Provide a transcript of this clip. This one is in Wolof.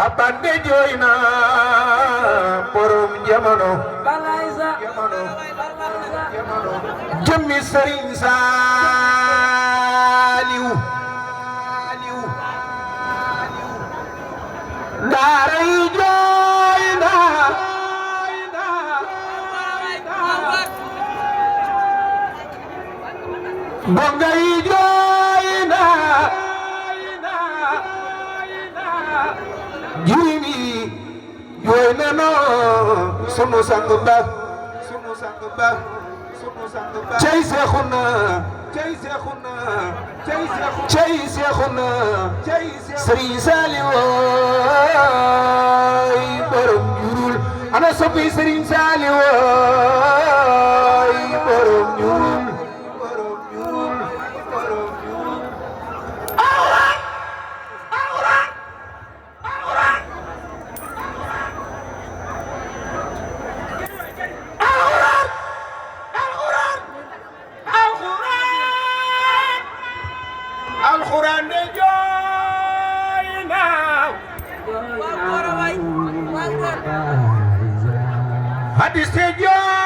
Abande joina borom jamono jëmmi Sëriñ Saaliw daaray joina bongay joina jimi joina no sunu sang ba cey Seexuna cey Seexuna Sëriñ Saaliw borom jurul ana soppi Sëriñ Saaliw borom jurul Alxuraan de jooy na hadis de jooy